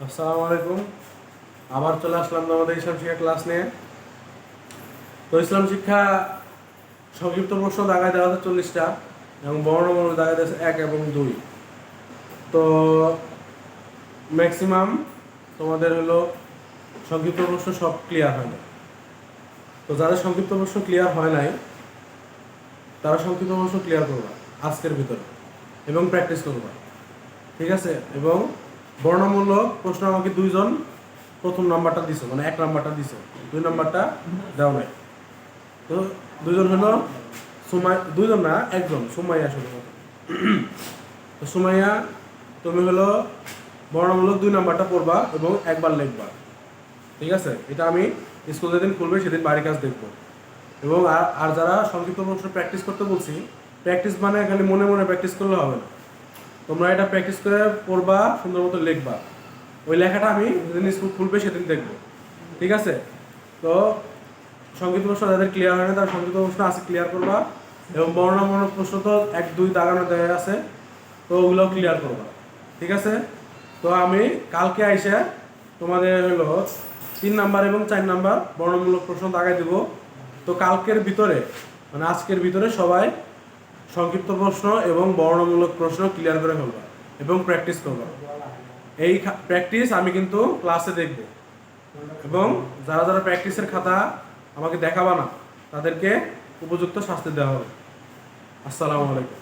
আসসালামু আলাইকুম। আবার চলে আসলাম আমাদের ইসলাম শিক্ষা ক্লাস নিয়ে। তো ইসলাম শিক্ষা সংক্ষিপ্ত প্রশ্ন দাগায় দেওয়া আছে 40টা এবং বর্ণমূলক দাগায় দেওয়া আছে 1 এবং 2। তো ম্যাক্সিমাম তোমাদের হলো সংক্ষিপ্ত প্রশ্ন সব ক্লিয়ার হয় না। তো যাদের সংক্ষিপ্ত প্রশ্ন ক্লিয়ার হয় নাই তারা সংক্ষিপ্ত প্রশ্ন ক্লিয়ার করবা আজকের ভিতরে এবং প্র্যাকটিস করবা, ঠিক আছে? এবং বর্ণমূলক প্রশ্ন আমাকে দুইজন প্রথম নাম্বারটা দিছো, মানে 1 নাম্বারটা দিছো, 2 নাম্বারটা দাও নাই। তো দুজন হলো দুইজন না, একজন সুমাইয়া শুধুমাত্র। তো সুমাইয়া, তুমি হলো বর্ণমূলক 2 নাম্বারটা পড়বা এবং একবার লিখবা, ঠিক আছে? এটা আমি স্কুল যেদিন খুলবে সেদিন বাড়ির কাজ দেখবো। এবং আর যারা সংক্ষিপ্ত প্রশ্ন প্র্যাকটিস করতে বলছি, প্র্যাকটিস মানে খালি মনে মনে প্র্যাকটিস করলে হবে না, তোমরা এটা প্র্যাকটিস করে পড়বা, সুন্দর মতো লিখবা। ওই লেখাটা আমি যেদিন স্কুল খুলবে সেদিন দেখবো, ঠিক আছে? তো সংক্ষিপ্ত প্রশ্ন যাদের ক্লিয়ার হয় না তারা সংক্ষিপ্ত প্রশ্ন আছে ক্লিয়ার করবা, এবং বর্ণমূলক প্রশ্ন তো 1 2 দাগানো দেওয়া আছে, তো ওগুলোও ক্লিয়ার করবা, ঠিক আছে? তো আমি কালকে আইসা তোমাদের হলো 3 নাম্বার এবং 4 নাম্বার বর্ণমূলক প্রশ্ন দাগাই দিব। তো কালকের ভিতরে, মানে আজকের ভিতরে সবাই সংক্ষিপ্ত প্রশ্ন এবং বর্ণমূলক প্রশ্ন ক্লিয়ার করে ফেলবা এবং প্র্যাকটিস করবা। এই প্র্যাকটিস আমি কিন্তু ক্লাসে দেখব, এবং যারা যারা প্র্যাকটিসের খাতা আমাকে দেখাবা না তাদেরকে উপযুক্ত শাস্তি দেওয়া হবে। আসসালামু আলাইকুম।